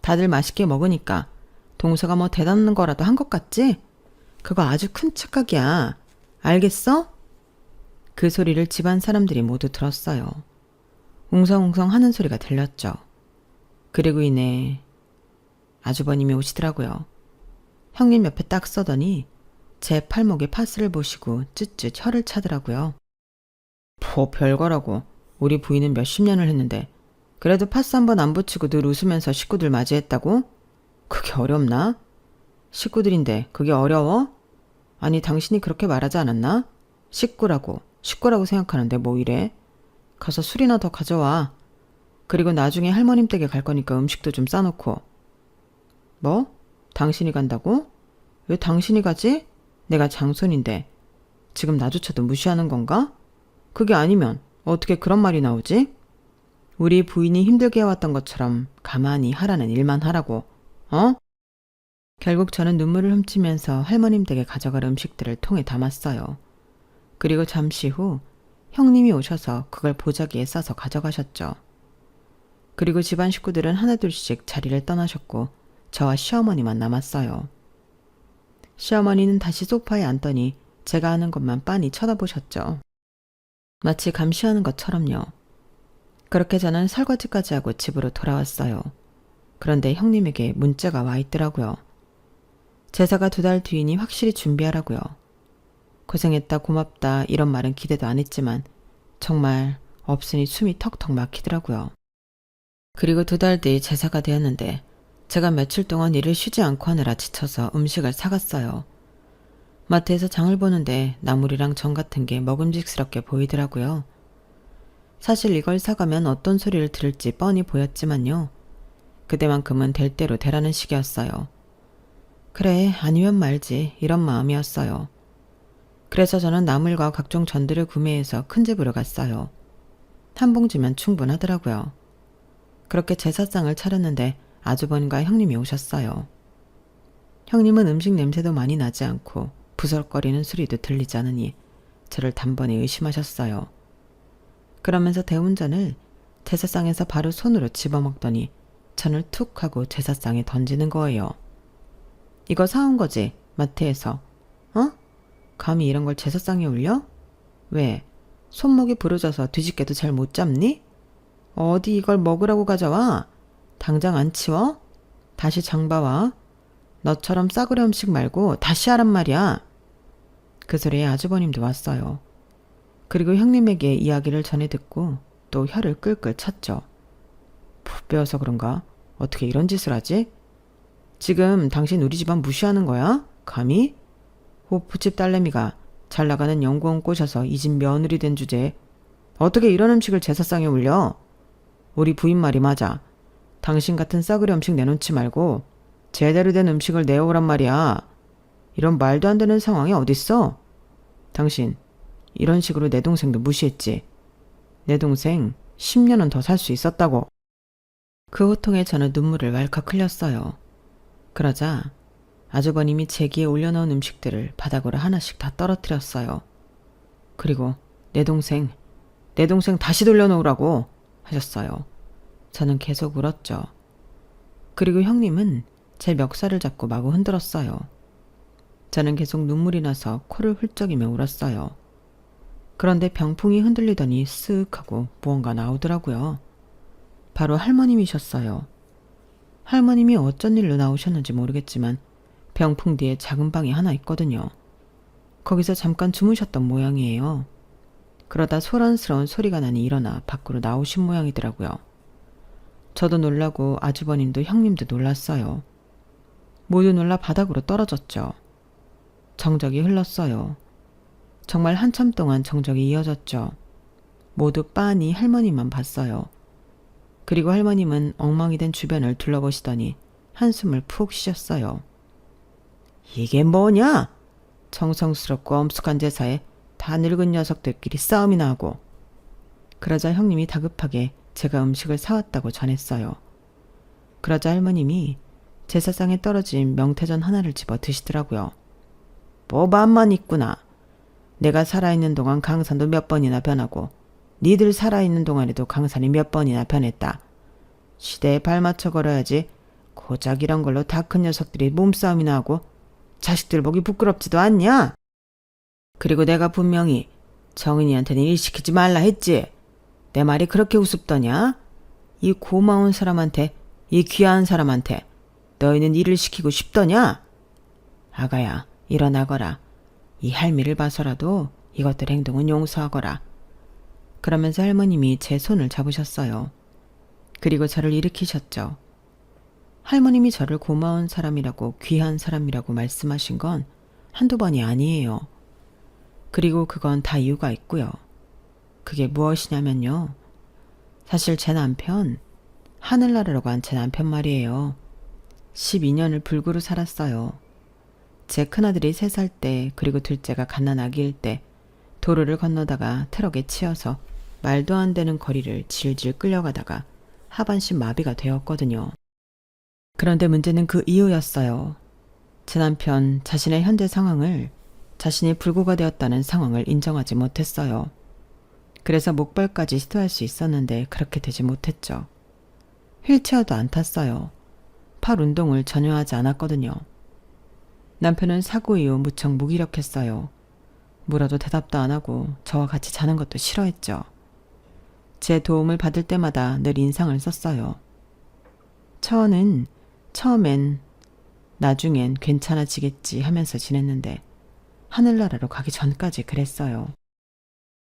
다들 맛있게 먹으니까. 동서가 뭐 대단한 거라도 한 것 같지? 그거 아주 큰 착각이야. 알겠어? 그 소리를 집안 사람들이 모두 들었어요. 웅성웅성 하는 소리가 들렸죠. 그리고 이내 아주버님이 오시더라고요. 형님 옆에 딱 서더니 제 팔목에 파스를 보시고 쯧쯧 혀를 차더라고요. 뭐 별거라고. 우리 부인은 몇십 년을 했는데 그래도 파스 한 번 안 붙이고 늘 웃으면서 식구들 맞이했다고? 그게 어렵나? 식구들인데 그게 어려워? 아니 당신이 그렇게 말하지 않았나? 식구라고 생각하는데 뭐 이래? 가서 술이나 더 가져와. 그리고 나중에 할머님 댁에 갈 거니까 음식도 좀 싸놓고. 뭐? 당신이 간다고? 왜 당신이 가지? 내가 장손인데 지금 나조차도 무시하는 건가? 그게 아니면 어떻게 그런 말이 나오지? 우리 부인이 힘들게 해왔던 것처럼 가만히 하라는 일만 하라고. 어? 결국 저는 눈물을 훔치면서 할머님 댁에 가져갈 음식들을 통에 담았어요. 그리고 잠시 후 형님이 오셔서 그걸 보자기에 싸서 가져가셨죠. 그리고 집안 식구들은 하나둘씩 자리를 떠나셨고 저와 시어머니만 남았어요. 시어머니는 다시 소파에 앉더니 제가 하는 것만 빤히 쳐다보셨죠. 마치 감시하는 것처럼요. 그렇게 저는 설거지까지 하고 집으로 돌아왔어요. 그런데 형님에게 문자가 와 있더라고요. 제사가 2달 뒤이니 확실히 준비하라고요. 고생했다 고맙다 이런 말은 기대도 안 했지만 정말 없으니 숨이 턱턱 막히더라고요. 그리고 2달 뒤 제사가 되었는데 제가 며칠 동안 일을 쉬지 않고 하느라 지쳐서 음식을 사갔어요. 마트에서 장을 보는데 나물이랑 전 같은 게 먹음직스럽게 보이더라고요. 사실 이걸 사가면 어떤 소리를 들을지 뻔히 보였지만요. 그때만큼은 될 대로 되라는 식이었어요. 그래, 아니면 말지 이런 마음이었어요. 그래서 저는 나물과 각종 전들을 구매해서 큰 집으로 갔어요. 한 봉지면 충분하더라고요. 그렇게 제사상을 차렸는데 아주버님과 형님이 오셨어요. 형님은 음식 냄새도 많이 나지 않고 부설거리는 소리도 들리지 않으니 저를 단번에 의심하셨어요. 그러면서 대운전을 제사상에서 바로 손으로 집어먹더니 천을 툭 하고 제사상에 던지는 거예요. 이거 사온 거지, 마트에서. 어? 감히 이런 걸 제사상에 올려? 왜? 손목이 부러져서 뒤집개도 잘 못 잡니? 어디 이걸 먹으라고 가져와? 당장 안 치워? 다시 장봐와. 너처럼 싸구려 음식 말고 다시 하란 말이야. 그 소리에 아주버님도 왔어요. 그리고 형님에게 이야기를 전해 듣고 또 혀를 끌끌 찼죠. 푹 배워서 그런가? 어떻게 이런 짓을 하지? 지금 당신 우리 집안 무시하는 거야? 감히? 호프집 딸내미가 잘 나가는 연구원 꼬셔서 이 집 며느리 된 주제에 어떻게 이런 음식을 제사상에 올려? 우리 부인 말이 맞아. 당신 같은 싸구려 음식 내놓지 말고 제대로 된 음식을 내오란 말이야. 이런 말도 안 되는 상황이 어딨어? 당신 이런 식으로 내 동생도 무시했지. 내 동생 10년은 더 살 수 있었다고. 그 호통에 저는 눈물을 왈칵 흘렸어요. 그러자 아주버님이 제기에 올려놓은 음식들을 바닥으로 하나씩 다 떨어뜨렸어요. 그리고 내 동생 다시 돌려놓으라고 하셨어요. 저는 계속 울었죠. 그리고 형님은 제 멱살을 잡고 마구 흔들었어요. 저는 계속 눈물이 나서 코를 훌쩍이며 울었어요. 그런데 병풍이 흔들리더니 쓱 하고 무언가 나오더라고요. 바로 할머님이셨어요. 할머님이 어쩐 일로 나오셨는지 모르겠지만 병풍 뒤에 작은 방이 하나 있거든요. 거기서 잠깐 주무셨던 모양이에요. 그러다 소란스러운 소리가 나니 일어나 밖으로 나오신 모양이더라고요. 저도 놀라고 아주버님도 형님도 놀랐어요. 모두 놀라 바닥으로 떨어졌죠. 정적이 흘렀어요. 정말 한참 동안 정적이 이어졌죠. 모두 빤히 할머니만 봤어요. 그리고 할머님은 엉망이 된 주변을 둘러보시더니 한숨을 푹 쉬셨어요. 이게 뭐냐? 정성스럽고 엄숙한 제사에 다 늙은 녀석들끼리 싸움이나 하고. 그러자 형님이 다급하게 제가 음식을 사왔다고 전했어요. 그러자 할머님이 제사상에 떨어진 명태전 하나를 집어 드시더라고요. 뭐만만 있구나. 내가 살아있는 동안 강산도 몇 번이나 변하고 니들 살아있는 동안에도 강산이 몇 번이나 변했다. 시대에 발맞춰 걸어야지 고작 이런 걸로 다 큰 녀석들이 몸싸움이나 하고 자식들 보기 부끄럽지도 않냐? 그리고 내가 분명히 정은이한테는 일 시키지 말라 했지. 내 말이 그렇게 우습더냐? 이 고마운 사람한테, 이 귀한 사람한테 너희는 일을 시키고 싶더냐? 아가야, 일어나거라. 이 할미를 봐서라도 이것들 행동은 용서하거라. 그러면서 할머님이 제 손을 잡으셨어요. 그리고 저를 일으키셨죠. 할머님이 저를 고마운 사람이라고 귀한 사람이라고 말씀하신 건 한두 번이 아니에요. 그리고 그건 다 이유가 있고요. 그게 무엇이냐면요. 사실 제 남편, 하늘나라로 간 제 남편 말이에요. 12년을 불구로 살았어요. 제 큰아들이 3살 때 그리고 둘째가 갓난아기일 때 도로를 건너다가 트럭에 치여서 말도 안 되는 거리를 질질 끌려가다가 하반신 마비가 되었거든요. 그런데 문제는 그 이유였어요. 제 남편 자신의 현재 상황을 자신이 불구가 되었다는 상황을 인정하지 못했어요. 그래서 목발까지 시도할 수 있었는데 그렇게 되지 못했죠. 휠체어도 안 탔어요. 팔 운동을 전혀 하지 않았거든요. 남편은 사고 이후 무척 무기력했어요. 물어도 대답도 안 하고 저와 같이 자는 것도 싫어했죠. 제 도움을 받을 때마다 늘 인상을 썼어요. 처음엔 나중엔 괜찮아지겠지 하면서 지냈는데 하늘나라로 가기 전까지 그랬어요.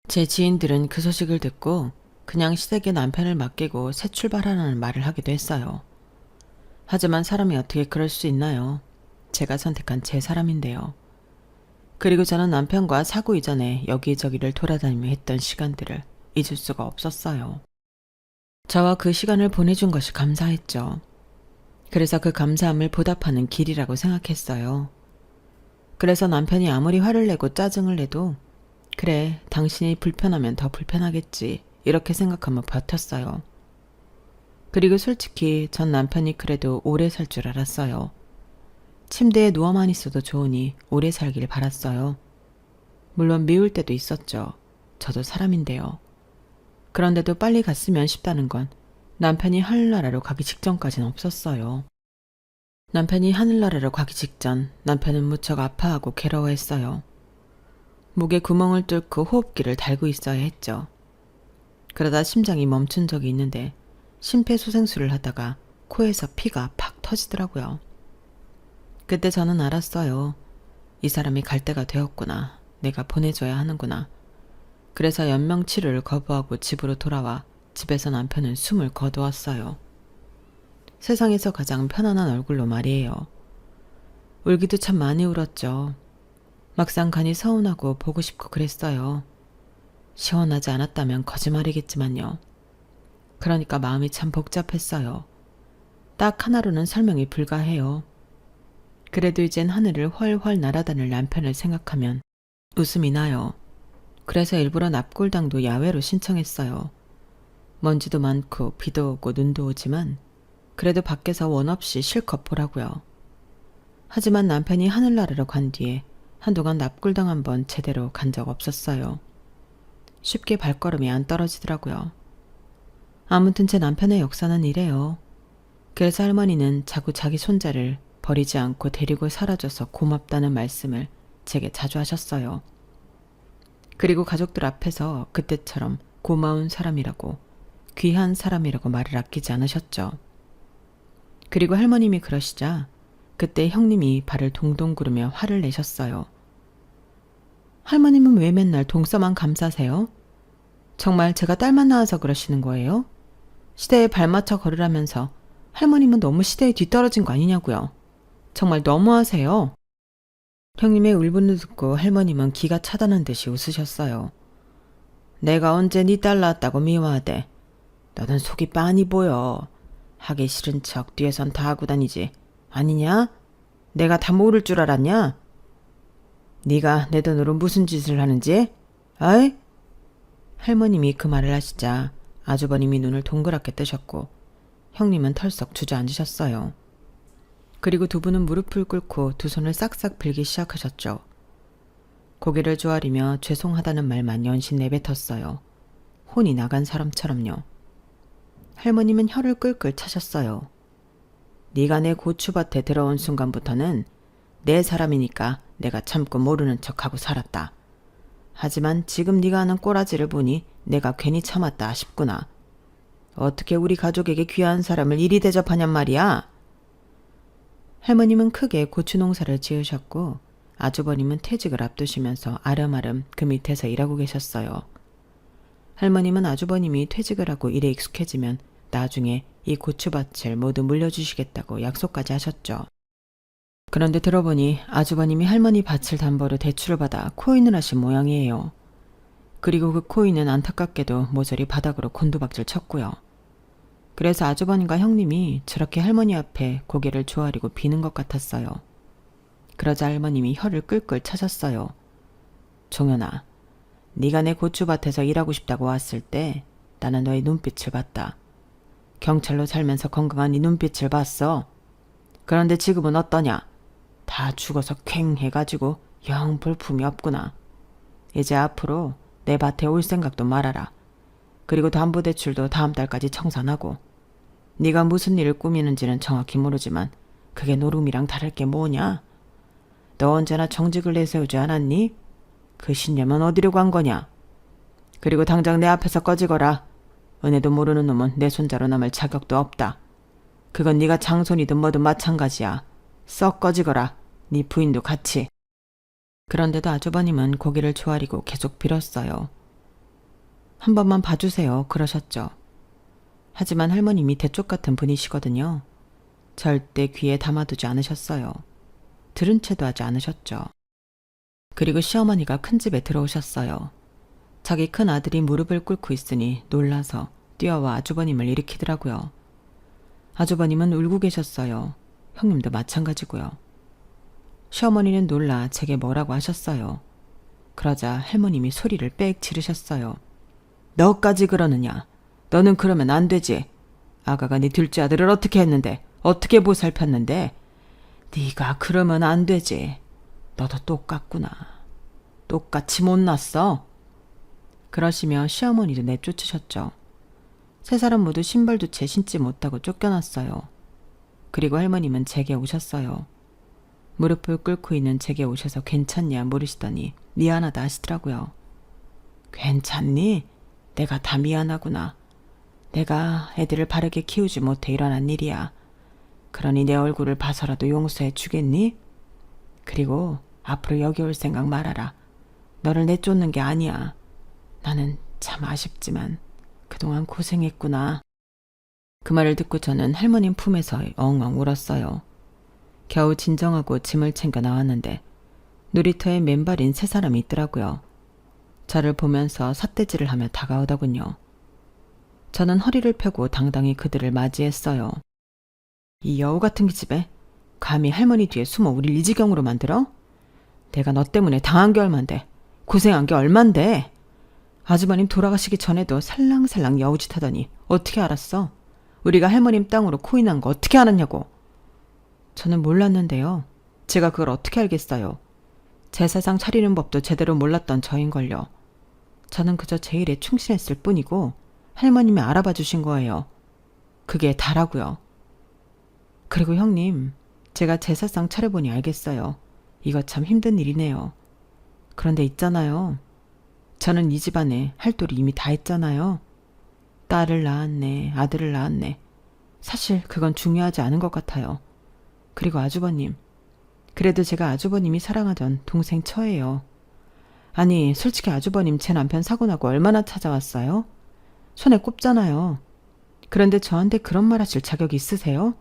제 지인들은 그 소식을 듣고 그냥 시댁에 남편을 맡기고 새 출발하라는 말을 하기도 했어요. 하지만 사람이 어떻게 그럴 수 있나요? 제가 선택한 제 사람인데요. 그리고 저는 남편과 사고 이전에 여기저기를 돌아다니며 했던 시간들을 잊을 수가 없었어요. 저와 그 시간을 보내준 것이 감사했죠. 그래서 그 감사함을 보답하는 길이라고 생각했어요. 그래서 남편이 아무리 화를 내고 짜증을 내도 그래, 당신이 불편하면 더 불편하겠지 이렇게 생각하며 버텼어요. 그리고 솔직히 전 남편이 그래도 오래 살 줄 알았어요. 침대에 누워만 있어도 좋으니 오래 살길 바랐어요. 물론 미울 때도 있었죠. 저도 사람인데요. 그런데도 빨리 갔으면 싶다는 건 남편이 하늘나라로 가기 직전까지는 없었어요. 남편이 하늘나라로 가기 직전 남편은 무척 아파하고 괴로워했어요. 목에 구멍을 뚫고 호흡기를 달고 있어야 했죠. 그러다 심장이 멈춘 적이 있는데 심폐소생술을 하다가 코에서 피가 팍 터지더라고요. 그때 저는 알았어요. 이 사람이 갈 때가 되었구나. 내가 보내줘야 하는구나. 그래서 연명치료를 거부하고 집으로 돌아와 집에서 남편은 숨을 거두었어요. 세상에서 가장 편안한 얼굴로 말이에요. 울기도 참 많이 울었죠. 막상 간이 서운하고 보고 싶고 그랬어요. 시원하지 않았다면 거짓말이겠지만요. 그러니까 마음이 참 복잡했어요. 딱 하나로는 설명이 불가해요. 그래도 이젠 하늘을 훨훨 날아다닐 남편을 생각하면 웃음이 나요. 그래서 일부러 납골당도 야외로 신청했어요. 먼지도 많고 비도 오고 눈도 오지만 그래도 밖에서 원 없이 실컷 보라고요. 하지만 남편이 하늘나라로 간 뒤에 한동안 납골당 한번 제대로 간 적 없었어요. 쉽게 발걸음이 안 떨어지더라고요. 아무튼 제 남편의 역사는 이래요. 그래서 할머니는 자꾸 자기 손자를 버리지 않고 데리고 살아줘서 고맙다는 말씀을 제게 자주 하셨어요. 그리고 가족들 앞에서 그때처럼 고마운 사람이라고 귀한 사람이라고 말을 아끼지 않으셨죠. 그리고 할머님이 그러시자 그때 형님이 발을 동동 구르며 화를 내셨어요. 할머님은 왜 맨날 동서만 감싸세요? 정말 제가 딸만 낳아서 그러시는 거예요? 시대에 발맞춰 걸으라면서 할머님은 너무 시대에 뒤떨어진 거 아니냐고요. 정말 너무하세요. 형님의 울분을 듣고 할머님은 기가 차다는 듯이 웃으셨어요. 내가 언제 네 딸 낳았다고 미워하대. 너는 속이 빤히 보여. 하기 싫은 척 뒤에선 다 하고 다니지. 아니냐? 내가 다 모를 줄 알았냐? 네가 내 돈으로 무슨 짓을 하는지? 아이? 할머님이 그 말을 하시자 아주버님이 눈을 동그랗게 뜨셨고 형님은 털썩 주저앉으셨어요. 그리고 두 분은 무릎을 꿇고 두 손을 싹싹 빌기 시작하셨죠. 고개를 조아리며 죄송하다는 말만 연신 내뱉었어요. 혼이 나간 사람처럼요. 할머님은 혀를 끌끌 차셨어요. 네가 내 고추밭에 들어온 순간부터는 내 사람이니까 내가 참고 모르는 척하고 살았다. 하지만 지금 네가 하는 꼬라지를 보니 내가 괜히 참았다 싶구나. 어떻게 우리 가족에게 귀한 사람을 이리 대접하냔 말이야. 할머님은 크게 고추 농사를 지으셨고 아주버님은 퇴직을 앞두시면서 아름아름 그 밑에서 일하고 계셨어요. 할머님은 아주버님이 퇴직을 하고 일에 익숙해지면 나중에 이 고추밭을 모두 물려주시겠다고 약속까지 하셨죠. 그런데 들어보니 아주버님이 할머니 밭을 담보로 대출을 받아 코인을 하신 모양이에요. 그리고 그 코인은 안타깝게도 모조리 바닥으로 곤두박질 쳤고요. 그래서 아주버님과 형님이 저렇게 할머니 앞에 고개를 조아리고 비는 것 같았어요. 그러자 할머님이 혀를 끌끌 차셨어요. 종현아, 네가 내 고추밭에서 일하고 싶다고 왔을 때 나는 너의 눈빛을 봤다. 경찰로 살면서 건강한 네 눈빛을 봤어. 그런데 지금은 어떠냐? 다 죽어서 퀭 해가지고 영 볼품이 없구나. 이제 앞으로 내 밭에 올 생각도 말아라. 그리고 담보대출도 다음 달까지 청산하고. 네가 무슨 일을 꾸미는지는 정확히 모르지만 그게 노름이랑 다를 게 뭐냐? 너 언제나 정직을 내세우지 않았니? 그 신념은 어디로 간 거냐? 그리고 당장 내 앞에서 꺼지거라. 은혜도 모르는 놈은 내 손자로 남을 자격도 없다. 그건 네가 장손이든 뭐든 마찬가지야. 썩 꺼지거라. 네 부인도 같이. 그런데도 아주버님은 고개를 조아리고 계속 빌었어요. 한 번만 봐주세요. 그러셨죠. 하지만 할머님이 대쪽 같은 분이시거든요. 절대 귀에 담아두지 않으셨어요. 들은 채도 하지 않으셨죠. 그리고 시어머니가 큰 집에 들어오셨어요. 자기 큰 아들이 무릎을 꿇고 있으니 놀라서 뛰어와 아주버님을 일으키더라고요. 아주버님은 울고 계셨어요. 형님도 마찬가지고요. 시어머니는 놀라 제게 뭐라고 하셨어요. 그러자 할머님이 소리를 빽 지르셨어요. 너까지 그러느냐? 너는 그러면 안 되지. 아가가 네 둘째 아들을 어떻게 했는데, 어떻게 보살폈는데? 네가 그러면 안 되지. 너도 똑같구나. 똑같이 못났어. 그러시며 시어머니도 내쫓으셨죠. 세 사람 모두 신발도 채 신지 못하고 쫓겨났어요. 그리고 할머님은 제게 오셨어요. 무릎을 꿇고 있는 제게 오셔서 괜찮냐 물으시더니 미안하다 하시더라고요. 괜찮니? 내가 다 미안하구나. 내가 애들을 바르게 키우지 못해 일어난 일이야. 그러니 내 얼굴을 봐서라도 용서해 주겠니? 그리고 앞으로 여기 올 생각 말아라. 너를 내쫓는 게 아니야. 나는 참 아쉽지만 그동안 고생했구나. 그 말을 듣고 저는 할머님 품에서 엉엉 울었어요. 겨우 진정하고 짐을 챙겨 나왔는데 놀이터에 맨발인 세 사람이 있더라고요. 저를 보면서 삿대질을 하며 다가오더군요. 저는 허리를 펴고 당당히 그들을 맞이했어요. 이 여우 같은 기집애, 감히 할머니 뒤에 숨어 우릴 이 지경으로 만들어? 내가 너 때문에 당한 게 얼만데, 고생한 게 얼만데. 아주버님 돌아가시기 전에도 살랑살랑 여우짓 하더니 어떻게 알았어? 우리가 할머님 땅으로 코인한 거 어떻게 알았냐고. 저는 몰랐는데요. 제가 그걸 어떻게 알겠어요. 제사상 차리는 법도 제대로 몰랐던 저인걸요. 저는 그저 제 일에 충실했을 뿐이고 할머님이 알아봐 주신 거예요. 그게 다라고요. 그리고 형님, 제가 제사상 차려보니 알겠어요. 이거 참 힘든 일이네요. 그런데 있잖아요. 저는 이 집안에 할 도리 이미 다 했잖아요. 딸을 낳았네, 아들을 낳았네. 사실 그건 중요하지 않은 것 같아요. 그리고 아주버님, 그래도 제가 아주버님이 사랑하던 동생 처예요. 아니, 솔직히 아주버님 제 남편 사고 나고 얼마나 찾아왔어요? 손에 꼽잖아요. 그런데 저한테 그런 말 하실 자격이 있으세요?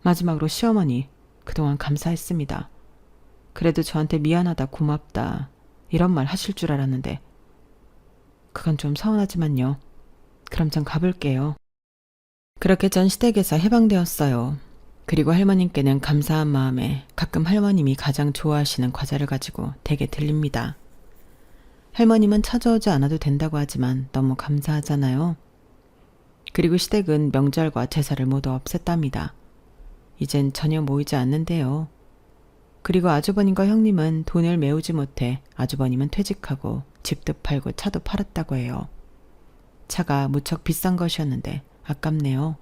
마지막으로 시어머니, 그동안 감사했습니다. 그래도 저한테 미안하다, 고맙다 이런 말 하실 줄 알았는데 그건 좀 서운하지만요. 그럼 전 가볼게요. 그렇게 전 시댁에서 해방되었어요. 그리고 할머님께는 감사한 마음에 가끔 할머님이 가장 좋아하시는 과자를 가지고 댁에 들립니다. 할머님은 찾아오지 않아도 된다고 하지만 너무 감사하잖아요. 그리고 시댁은 명절과 제사를 모두 없앴답니다. 이젠 전혀 모이지 않는데요. 그리고 아주버님과 형님은 돈을 메우지 못해 아주버님은 퇴직하고 집도 팔고 차도 팔았다고 해요. 차가 무척 비싼 것이었는데 아깝네요.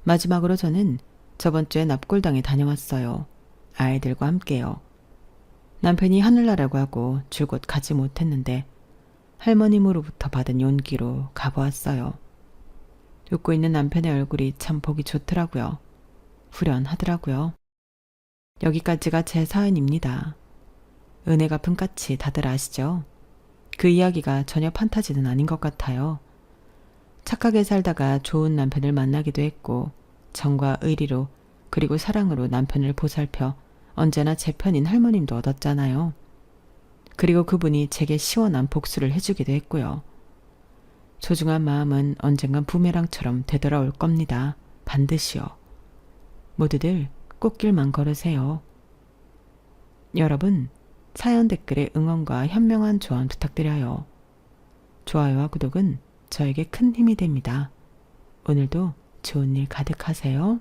마지막으로 저는 저번 주에 납골당에 다녀왔어요. 아이들과 함께요. 남편이 하늘나라고 하고 줄곧 가지 못했는데 할머님으로부터 받은 용기로 가보았어요. 웃고 있는 남편의 얼굴이 참 보기 좋더라고요. 후련하더라고요. 여기까지가 제 사연입니다. 은혜 갚은 까치 다들 아시죠? 그 이야기가 전혀 판타지는 아닌 것 같아요. 착하게 살다가 좋은 남편을 만나기도 했고 정과 의리로 그리고 사랑으로 남편을 보살펴 언제나 제 편인 할머님도 얻었잖아요. 그리고 그분이 제게 시원한 복수를 해주기도 했고요. 소중한 마음은 언젠간 부메랑처럼 되돌아올 겁니다. 반드시요. 모두들 꽃길만 걸으세요. 여러분, 사연 댓글에 응원과 현명한 조언 부탁드려요. 좋아요와 구독은 저에게 큰 힘이 됩니다. 오늘도 좋은 일 가득하세요.